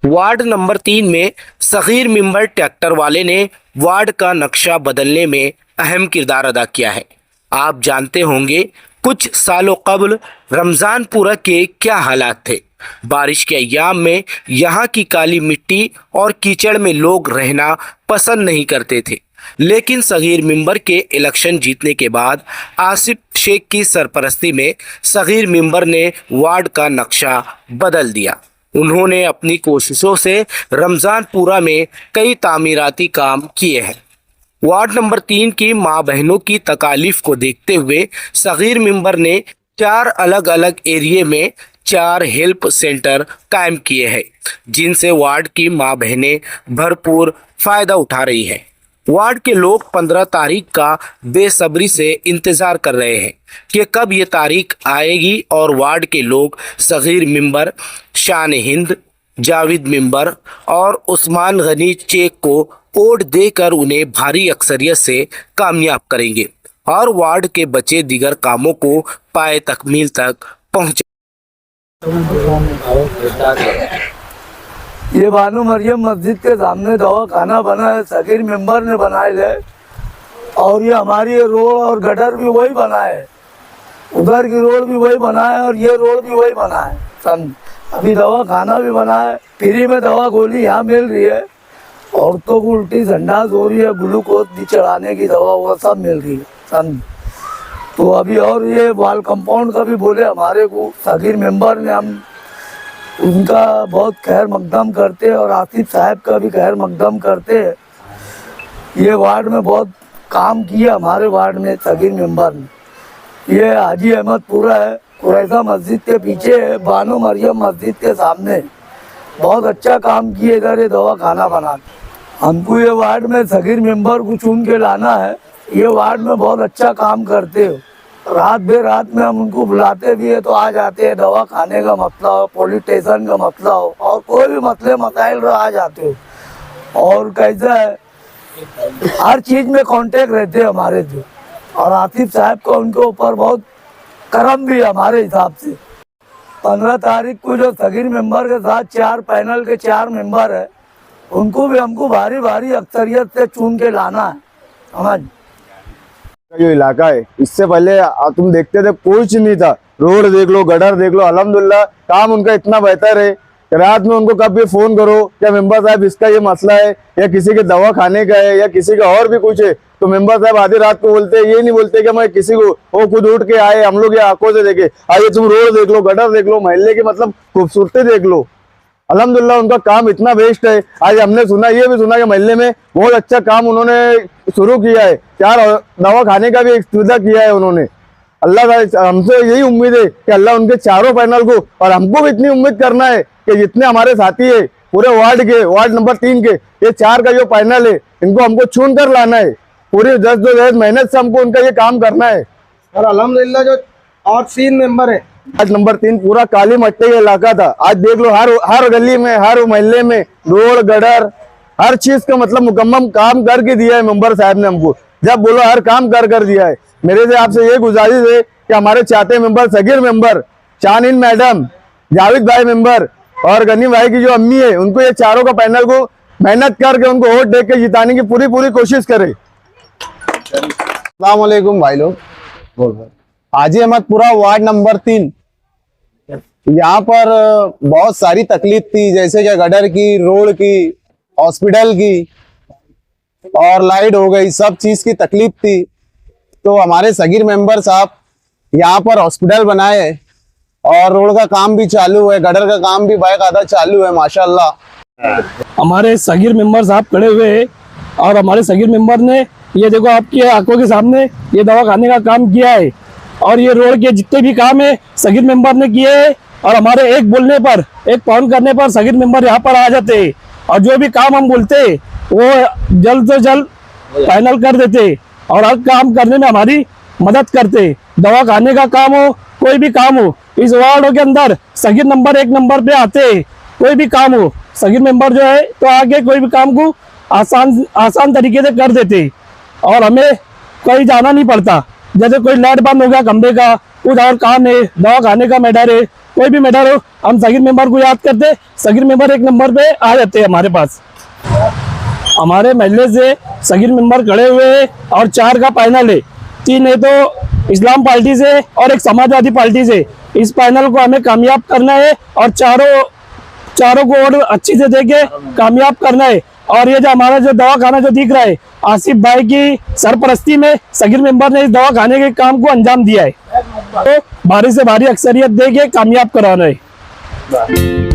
Ward number 3 में Sagir member tractor वाले ने वार्ड का नक्शा बदलने में अहम किरदार अदा किया है। आप जानते होंगे कुछ सालों कबल रमज़ानपुरा के क्या हालात थे। बारिश के अय्याम में यहाँ की काली मिट्टी और कीचड़ में लोग रहना पसंद नहीं करते थे, लेकिन सगीर मेंबर के इलेक्शन जीतने के बाद आसिफ शेख की सरपरस्ती में सगीर मेंबर ने वार्ड का नक्शा बदल दिया। उन्होंने अपनी कोशिशों से रमज़ानपुरा में कई तामीराती काम किए हैं। वार्ड नंबर 3 की माँ बहनों की तकालीफ को देखते हुए सगीर मेंबर ने 4 अलग अलग एरिए में 4 हेल्प सेंटर कायम किए हैं, जिनसे वार्ड की माँ बहनें भरपूर फ़ायदा उठा रही हैं। वार्ड के लोग 15 तारीख का बेसब्री से इंतज़ार कर रहे हैं कि कब ये तारीख आएगी और वार्ड के लोग सगीर मेंबर, शान हिंद, जावेद मेंबर और उस्मान गनी चेक को वोट देकर उन्हें भारी अक्सरियत से कामयाब करेंगे और वार्ड के बचे दीगर कामों को पाए तकमील तक पहुँचे। ये बानू मरियम मस्जिद के सामने दवा खाना बना है, सगीर मेंबर ने बनाए है। और ये हमारी रोड और गटर भी वही बना है, उधर की रोड भी वही बना है और ये रोड भी वही बना है। अभी दवा खाना भी बना है, फ्री में दवा गोली यहाँ मिल रही है। औरतों को उल्टी संडास हो रही है, ग्लूकोज भी चढ़ाने की दवा वो सब मिल रही है। समझ तो अभी और ये वाल कंपाउंड का भी बोले हमारे को सगीर मेंबर ने, हम उनका बहुत खैर मकदम करते और आसिफ साहब का भी खैर मकदम करते। ये वार्ड में बहुत काम किया हमारे वार्ड में सगीर मेंबर ने। ये हाजी अहमदपुरा है, कुरैसा मस्जिद के पीछे है, बानो मरियम मस्जिद के सामने बहुत अच्छा काम किए इधर ये दवा खाना बना के। हमको ये वार्ड में सगीर मेंबर को चुन के लाना है। ये वार्ड में बहुत अच्छा काम करते हो, रात बेरात में हम उनको बुलाते भी है तो आ जाते हैं। दवा खाने का मसला हो, पुलिस स्टेशन का मसला हो और कोई भी मसले मसाइल रहा आ जाते हो। और कैसा है, हर चीज़ में कांटेक्ट रहते हैं हमारे जो। और आसिफ साहब का उनके ऊपर बहुत करम भी है हमारे हिसाब से। 15 तारीख को जो सगीर मेंबर के साथ 4 पैनल के 4 मेंबर है, उनको भी हमको भारी भारी अक्सरियत से चुन के लाना है। समझ जो इलाका है, इससे पहले तुम देखते थे कुछ नहीं था। रोड देख लो, गटर देख लो, अल्हम्दुलिल्लाह काम उनका इतना बेहतर है। रात में उनको कभी फोन करो, क्या मेंबर साहब इसका ये मसला है या किसी के दवा खाने का है या किसी का और भी कुछ है, तो मेंबर साहब आधी रात को बोलते हैं। ये नहीं बोलते कि मैं किसी को वो खुद उठ के आए, हम लोग ये आंखों से देखे। आइए तुम रोड देख लो, गटर देख लो, मोहल्ले की मतलब खूबसूरती देख लो। अल्हम्दुलिल्लाह उनका काम इतना बेस्ट है। आज हमने सुना, ये भी सुना कि मोहल्ले में बहुत अच्छा काम उन्होंने शुरू किया है। 4 दवा खाने का भी एक सुविधा किया है उन्होंने। अल्लाह हमसे यही उम्मीद है कि अल्लाह उनके चारों पैनल को, और हमको भी इतनी उम्मीद करना है कि जितने हमारे साथी है पूरे वार्ड के, वार्ड नंबर 3 के, ये 4 का जो पैनल है, इनको हमको चुन कर लाना है। पूरी जद्दोजहद मेहनत से हमको उनका ये काम करना है। और अल्हम्दुलिल्लाह जो और 3 मेंबर है, वार्ड नंबर 3 पूरा काली मट्टी का इलाका था। आज देख लो हर गली में, हर मोहल्ले में रोड गटर हर चीज का मतलब मुकम्मल काम करके दिया है मेंबर साहब ने हमको। जब बोलो हर काम कर दिया है। मेरे से आपसे ये गुजारिश है कि हमारे चाहते member, Sagir member, Shanin madam, Javed भाई मेंबर और गनी भाई की जो अम्मी है, उनको ये चारों का पैनल को मेहनत करके उनको वोट दे के जिताने की पूरी कोशिश करे। अस्सलाम वालेकुम भाई लोग। हाजी अहमदपुरा वार्ड नंबर 3, यहाँ पर बहुत सारी तकलीफ थी, जैसे कि गटर की, रोड की, हॉस्पिटल की और लाइट हो गई, सब चीज की तकलीफ थी। तो हमारे सगीर मेंबर साहब यहाँ पर हॉस्पिटल बनाए और रोड का काम भी चालू है, गटर का काम भी बाकायदा चालू है माशाल्लाह। हमारे सगीर मेंबर साहब खड़े हुए हैं और हमारे सगीर मेंबर ने ये देखो आपकी आंखों के सामने ये दवा खाने का काम किया है और ये रोड के जितने भी काम है सगीर मेंबर ने किए हैं। और हमारे एक बोलने पर, एक फोन करने पर सगीर मेंबर यहाँ पर आ जाते हैं और जो भी काम हम बोलते हैं वो जल्द से जल्द फाइनल कर देते और हर काम करने में हमारी मदद करते। दवा खाने का काम हो, कोई भी काम हो, इस वार्ड के अंदर सगीर नंबर 1 नंबर पे आते। कोई भी काम हो, सगीर मेंबर जो है तो आगे कोई भी काम को आसान तरीके से कर देते और हमें कहीं जाना नहीं पड़ता। जैसे कोई लाइट बंद हो गया खंबे का, कुछ और काम है, दवा खाने का मैटर है, कोई भी मैटर हो, हम सगीर मेंबर को याद करते, सगीर मेंबर एक नंबर पे आ जाते हैं हमारे पास। हमारे महल्ले से सगीर मेंबर खड़े हुए हैं और 4 का पैनल है, 3 है तो इस्लाम पार्टी से और एक समाजवादी पार्टी से। इस पैनल को हमें कामयाब करना है और चारों को और अच्छी से देके कामयाब करना है। और ये जो हमारा जो दवाखाना जो दिख रहा है, आसिफ भाई की सरपरस्ती में सगीर मेंबर ने इस दवाखाने के काम को अंजाम दिया है, तो भारी से भारी अक्सरियत देके कामयाब कराना है।